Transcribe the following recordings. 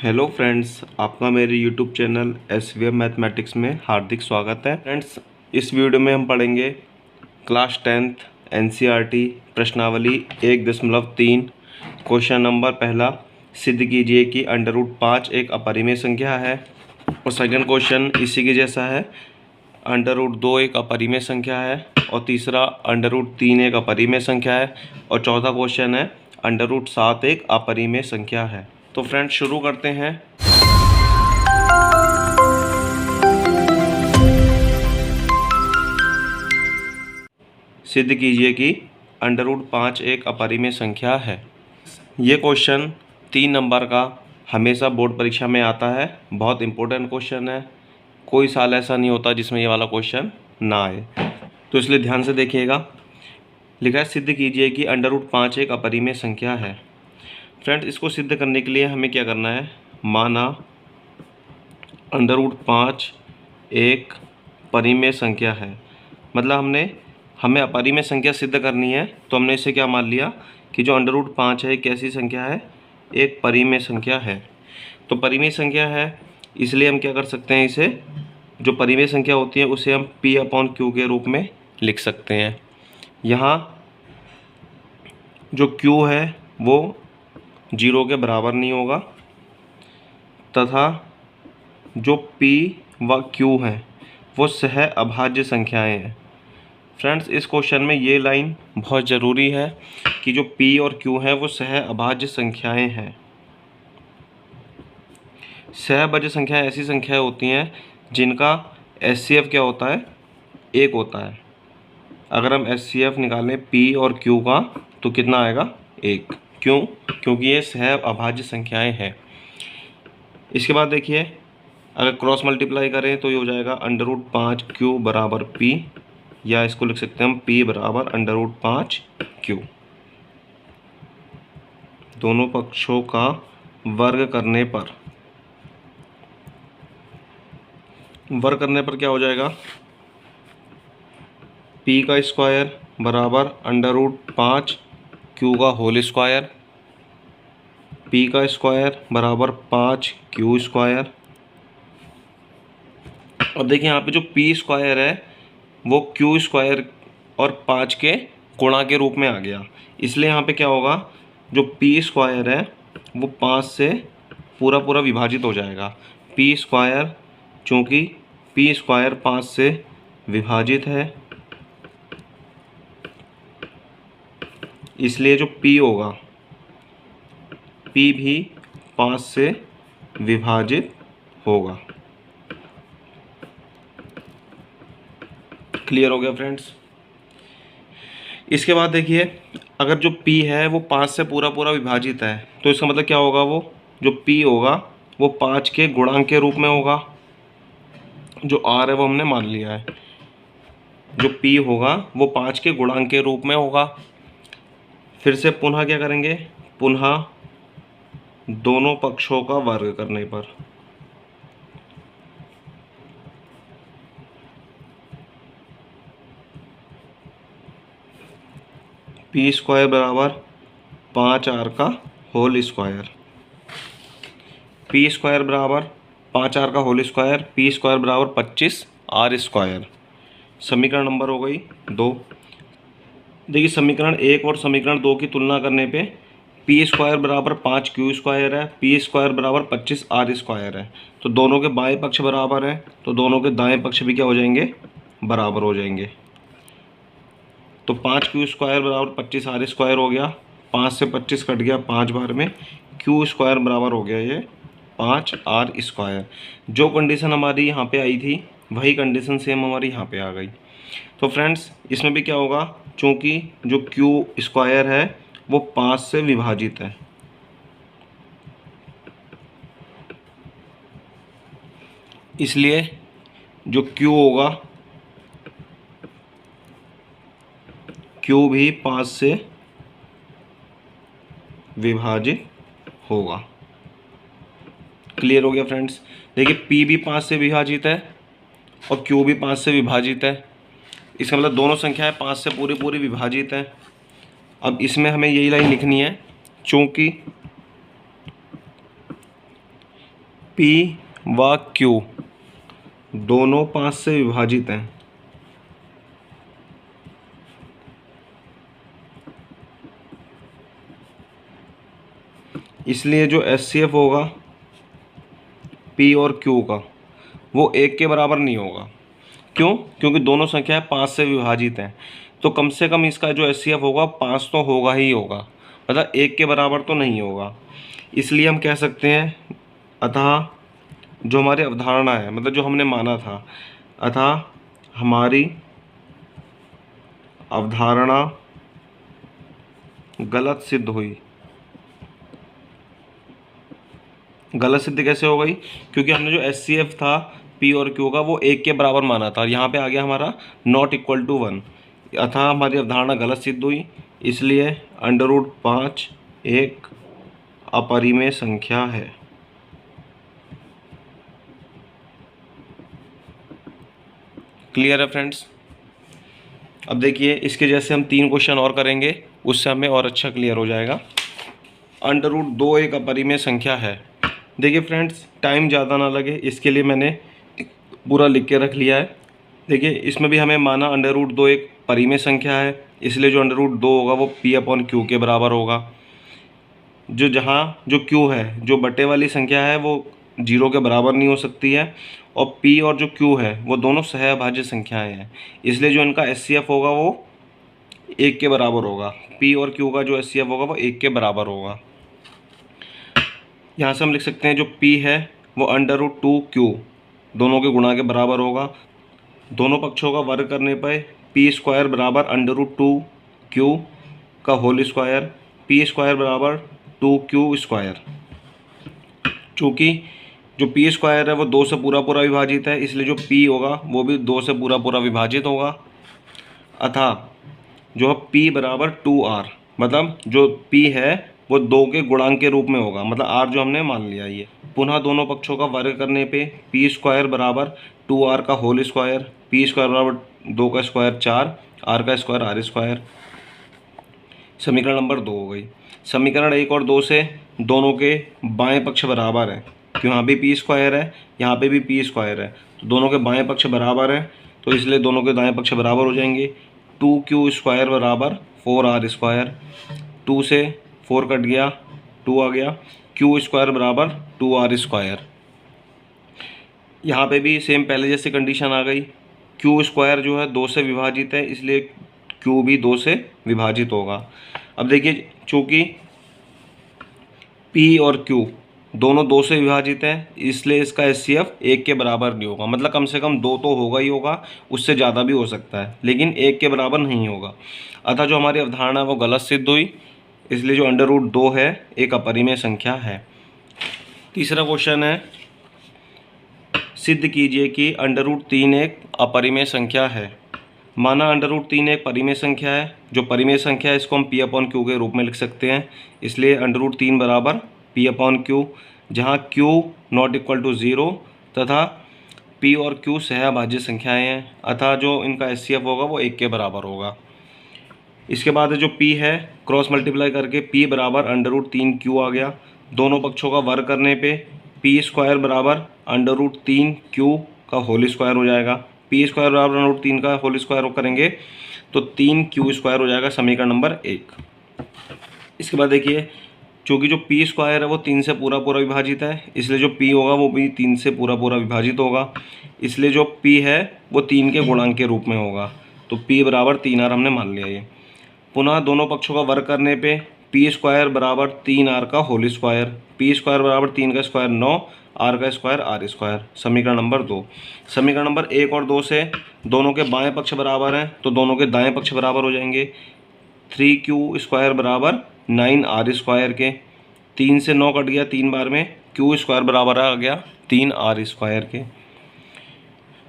Hello friends, आपका मेरे YouTube channel SVM mathematics में हार्दिक स्वागत है। फ्रेंड्स, इस वीडियो में हम पढ़ेंगे क्लास 10th NCERT प्रश्नावली 1.3 क्वेश्चन नंबर पहला, सिद्ध कीजिए कि √5 एक अपरिमेय संख्या है। और सेकंड क्वेश्चन इसी के जैसा है, √2 एक अपरिमेय संख्या है। और तीसरा √3 एक अपरिमेय संख्या है। और चौथा क्वेश्चन है √7 एक अपरिमेय संख्या है। तो फ्रेंड्स, शुरू करते हैं। सिद्ध कीजिए कि √5 एक अपरिमेय संख्या है। ये क्वेश्चन 3 नंबर का हमेशा बोर्ड परीक्षा में आता है। बहुत इंपॉर्टेंट क्वेश्चन है। कोई साल ऐसा नहीं होता जिसमें ये वाला क्वेश्चन ना आए, तो इसलिए ध्यान से देखिएगा। लिखा है सिद्ध कीजिए कि √5 एक अपरिमेय संख्या है। फ्रेंड्स, इसको सिद्ध करने के लिए हमें क्या करना है, माना √5 एक परिमेय संख्या है। मतलब हमें अपरिमेय संख्या सिद्ध करनी है, तो हमने इसे क्या मान लिया कि जो √5 है एक कैसी संख्या है, एक परिमेय संख्या है। तो परिमेय संख्या है, इसलिए हम क्या कर सकते हैं, इसे जो परिमेय संख्या होती है उसे हम P/Q के रूप में लिख सकते हैं। यहाँ जो Q है वो 0 के बराबर नहीं होगा, तथा जो P व Q है वो सह अभाज्य संख्याएं हैं। फ्रेंड्स, इस क्वेश्चन में ये लाइन बहुत ज़रूरी है कि जो P और Q है वो सह अभाज्य संख्याएं हैं। सह अभाज्य संख्याएं ऐसी संख्याएं होती हैं जिनका HCF क्या होता है, 1 होता है। अगर हम HCF निकालें P और Q का तो कितना आएगा, 1। क्यों? क्योंकि ये सह अभाज्य संख्याएं हैं। इसके बाद देखिए, अगर क्रॉस मल्टीप्लाई करें तो ये हो जाएगा √5Q बराबर P, या इसको लिख सकते हैं हम P बराबर √5Q। दोनों पक्षों का वर्ग करने पर क्या हो जाएगा, P का स्क्वायर बराबर √5Q का होल स्क्वायर, P का स्क्वायर बराबर 5Q स्क्वायर। और देखिए यहाँ पे जो P स्क्वायर है वो Q स्क्वायर और 5 के गुणा के रूप में आ गया। इसलिए यहाँ पे क्या होगा, जो P स्क्वायर है वो 5 से पूरा विभाजित हो जाएगा। P स्क्वायर, चूँकि P स्क्वायर 5 से विभाजित है, इसलिए जो P होगा P भी 5 से विभाजित होगा। क्लियर हो गया फ्रेंड्स। इसके बाद देखिए, अगर जो P है वो 5 से पूरा विभाजित है, तो इसका मतलब क्या होगा, वो जो P होगा वो 5 के गुणांक के रूप में होगा। जो R है वो हमने मान लिया है, जो P होगा वो 5 के गुणांक के रूप में होगा। फिर से पुनः क्या करेंगे, पुनः दोनों पक्षों का वर्ग करने पर P स्क्वायर बराबर 5R का होल स्क्वायर, P स्क्वायर बराबर 5R का होल स्क्वायर, P स्क्वायर बराबर 25R स्क्वायर। समीकरण नंबर हो गई 2। देखिए, समीकरण 1 और समीकरण 2 की तुलना करने पे P स्क्वायर बराबर 5Q स्क्वायर है, P स्क्वायर बराबर 25R स्क्वायर है। तो दोनों के बाएं पक्ष बराबर है, तो दोनों के दाएं पक्ष भी क्या हो जाएंगे, बराबर हो जाएंगे। तो 5Q स्क्वायर बराबर 25R स्क्वायर हो गया। 5 से 25 कट गया 5 बार में, Q स्क्वायर बराबर हो गया ये 5R स्क्वायर। जो कंडीशन हमारी यहाँ पे आई थी वही कंडीशन सेम हमारी यहाँ पे आ गई। तो फ्रेंड्स, इसमें भी क्या होगा, चूँकि जो Q स्क्वायर है वो 5 से विभाजित है, इसलिए जो Q होगा Q भी 5 से विभाजित होगा। क्लियर हो गया फ्रेंड्स। देखिए, P भी 5 से विभाजित है और Q भी 5 से विभाजित है। इसका मतलब दोनों संख्याएं 5 से पूरी विभाजित हैं। अब इसमें हमें यही लाइन लिखनी है, चूँकि P व Q दोनों 5 से विभाजित हैं, इसलिए जो HCF होगा P और Q का वो 1 के बराबर नहीं होगा। क्यों? क्योंकि दोनों संख्याएं 5 से विभाजित हैं, तो कम से कम इसका जो HCF होगा 5 तो होगा ही होगा, मतलब 1 के बराबर तो नहीं होगा। इसलिए हम कह सकते हैं अतः जो हमारी अवधारणा है, मतलब जो हमने माना था, अतः हमारी अवधारणा गलत सिद्ध हुई। गलत सिद्ध कैसे हो गई? क्योंकि हमने जो HCF था P और Q का वो 1 के बराबर माना था, यहाँ पे आ गया हमारा नॉट इक्वल टू 1, अतः हमारी अवधारणा गलत सिद्ध हुई। इसलिए √5 एक अपरिमेय संख्या है। क्लियर है फ्रेंड्स? अब देखिए इसके जैसे हम 3 क्वेश्चन और करेंगे, उससे हमें और अच्छा क्लियर हो जाएगा। √2 एक अपरिमेय संख्या है। देखिए फ्रेंड्स, टाइम ज़्यादा ना लगे इसके लिए मैंने पूरा लिख के रख लिया है। देखिए इसमें भी हमें माना √2 एक परिमेय संख्या है, इसलिए जो √2 होगा वो P/Q के बराबर होगा। जो Q है, जो बटे वाली संख्या है, वो 0 के बराबर नहीं हो सकती है, और P और जो Q है वो दोनों सहअभाज्य संख्याएं हैं, इसलिए जो इनका HCF होगा वो 1 के बराबर होगा। P और Q का जो HCF होगा वो 1 के बराबर होगा। यहाँ से हम लिख सकते हैं जो P है वो √2Q दोनों के गुणा के बराबर होगा। दोनों पक्षों का वर्ग करने पर P² बराबर √2Q का होल स्क्वायर, P² बराबर 2Q²। चूँकि जो P² है वो 2 से पूरा पूरा विभाजित है, इसलिए जो P होगा वो भी 2 से पूरा पूरा विभाजित होगा। अतः जो P बराबर 2R, मतलब जो P है वो 2 के गुणांक के रूप में होगा, मतलब R जो हमने मान लिया ये। पुनः दोनों पक्षों का वर्ग करने पे P² बराबर 2R का होल स्क्वायर, P² बराबर 2 का स्क्वायर 4, R का स्क्वायर R²। समीकरण नंबर 2 हो गई। समीकरण 1 और 2 से दोनों के बाएं पक्ष बराबर हैं, क्यों? यहाँ भी P² है, यहाँ पे भी P² है, तो दोनों के बाएं पक्ष बराबर हैं, तो इसलिए दोनों के दाएं पक्ष बराबर हो जाएंगे। 2Q² बराबर 4R²। 2 से 4 कट गया, 2 आ गया। Q² बराबर 2R²। यहाँ पे भी सेम पहले जैसी कंडीशन आ गई। Q² जो है 2 से विभाजित है, इसलिए Q भी 2 से विभाजित होगा। अब देखिए चूँकि P और Q दोनों 2 से विभाजित है, इसलिए इसका HCF 1 के बराबर नहीं होगा, मतलब कम से कम 2 तो होगा ही होगा, उससे ज़्यादा भी हो सकता है, लेकिन 1 के बराबर नहीं होगा। अतः जो हमारी अवधारणा वो गलत सिद्ध हुई, इसलिए जो √2 है एक अपरिमेय संख्या है। तीसरा क्वेश्चन है, सिद्ध कीजिए कि √3 एक अपरिमेय संख्या है। माना √3 एक परिमेय संख्या है। जो परिमेय संख्या है इसको हम P/Q के रूप में लिख सकते हैं, इसलिए √3 बराबर P/Q, जहाँ Q नॉट इक्वल टू 0 तथा P और Q सहअभाज्य संख्याएं हैं, अतः जो इनका HCF होगा वो 1 के बराबर होगा। इसके बाद जो P है क्रॉस मल्टीप्लाई करके P बराबर √3Q आ गया। दोनों पक्षों का वर्ग करने पे P² बराबर √3Q का होल स्क्वायर हो जाएगा। P² बराबर √3 का होल स्क्वायर करेंगे तो 3Q² हो जाएगा, समीकरण नंबर 1। इसके बाद देखिए चूँकि जो P² है वो 3 से पूरा पूरा विभाजित है, इसलिए जो P होगा वो भी 3 से पूरा पूरा विभाजित होगा, इसलिए जो P है वो 3 के गुणांक के रूप में होगा, तो P बराबर 3R हमने मान लिया ये। पुनः दोनों पक्षों का वर्ग करने पे P² बराबर 3R का होल स्क्वायर, P² बराबर 3 का स्क्वायर 9, R का स्क्वायर R²। समीकरण नंबर 2। समीकरण नंबर 1 और 2 से दोनों के बाएं पक्ष बराबर हैं, तो दोनों के दाएं पक्ष बराबर हो जाएंगे। 3Q² बराबर 9R² के, 3 से 9 कट गया 3 बार में, Q² बराबर आ गया 3R² के।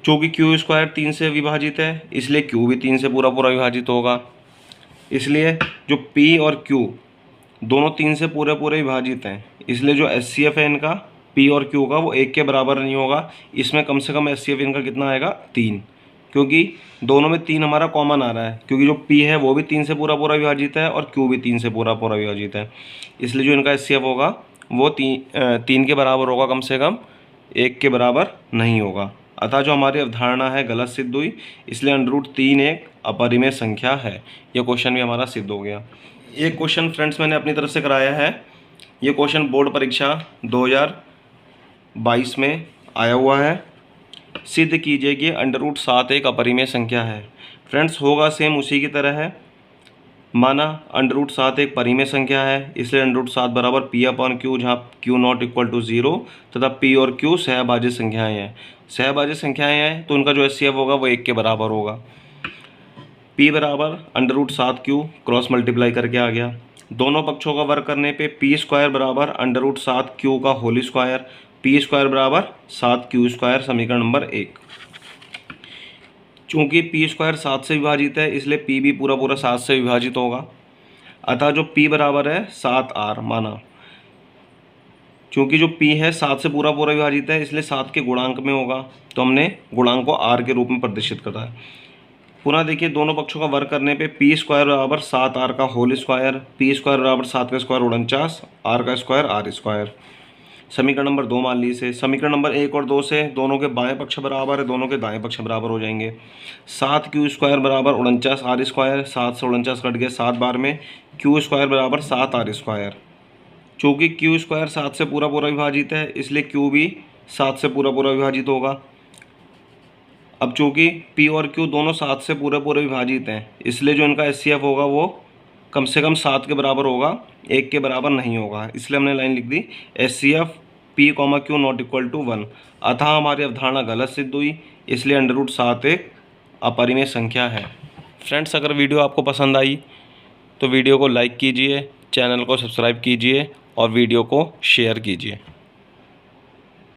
चूँकि Q² 3 से विभाजित है, इसलिए Q भी 3 से पूरा पूरा विभाजित होगा, इसलिए जो P और Q दोनों 3 से पूरे पूरे विभाजित हैं, इसलिए जो HCF है इनका P और Q का वो 1 के बराबर नहीं होगा। इसमें कम से कम HCF इनका कितना आएगा? 3, क्योंकि दोनों में 3 हमारा कॉमन आ रहा है, क्योंकि जो P है वो भी 3 से पूरा पूरा विभाजित है और Q भी 3 से पूरा पूरा विभाजित है, इसलिए जो इनका HCF होगा वो तीन के बराबर होगा, कम से कम 1 के बराबर नहीं होगा। अतः जो हमारी अवधारणा है गलत सिद्ध हुई, इसलिए √3 एक अपरिमेय संख्या है। ये क्वेश्चन भी हमारा सिद्ध हो गया। एक क्वेश्चन फ्रेंड्स मैंने अपनी तरफ से कराया है। ये क्वेश्चन बोर्ड परीक्षा 2022 में आया हुआ है। सिद्ध कीजिए कि √7 एक अपरिमेय संख्या है। फ्रेंड्स होगा सेम उसी की तरह है। माना √7 एक परिमेय संख्या है, इसलिए √7 बराबर P/Q, जहाँ Q0 = 0 तथा P और Q सहभाज्य संख्याएं हैं। सहभाज्य संख्याएं हैं तो उनका जो HCF होगा वो 1 के बराबर होगा। P बराबर √7Q क्रॉस मल्टीप्लाई करके आ गया। दोनों पक्षों का वर्ग करने पे P² बराबर √7Q का होल स्क्वायर, P² बराबर 7Q², समीकरण नंबर 1। चूँकि P² 7 से विभाजित है, इसलिए P भी पूरा पूरा 7 से विभाजित होगा। अतः जो P बराबर है 7R माना। चूँकि जो P है 7 से पूरा पूरा विभाजित है, इसलिए 7 के गुणांक में होगा, तो हमने गुणांक को R के रूप में प्रदर्शित करा है। पुनः देखिए, दोनों पक्षों का वर्ग करने पे P² बराबर 7R का होल स्क्वायर, P² बराबर 7 का स्क्वायर 49, R का स्क्वायर R²। समीकरण नंबर 2 मान लीजिए। समीकरण नंबर 1 और 2 से दोनों के बाएं पक्ष बराबर है, दोनों के दाएं पक्ष बराबर हो जाएंगे। 7Q² बराबर 49 R², 7 से 49 कट गया 7 बार में, Q² बराबर 7 R²। चूँकि Q² 7 से पूरा पूरा विभाजित है, इसलिए Q भी 7 से पूरा पूरा विभाजित होगा। अब चूँकि P और Q दोनों 7 से पूरे पूरे विभाजित हैं, इसलिए जो इनका HCF होगा वो कम से कम 7 के बराबर होगा, 1 के बराबर नहीं होगा। इसलिए हमने लाइन लिख दी HCF P, Q ≠ 1। अतः हमारी अवधारणा गलत सिद्ध हुई, इसलिए √7 एक अपरिमेय संख्या है। फ्रेंड्स, अगर वीडियो आपको पसंद आई तो वीडियो को लाइक कीजिए, चैनल को सब्सक्राइब कीजिए और वीडियो को शेयर कीजिए।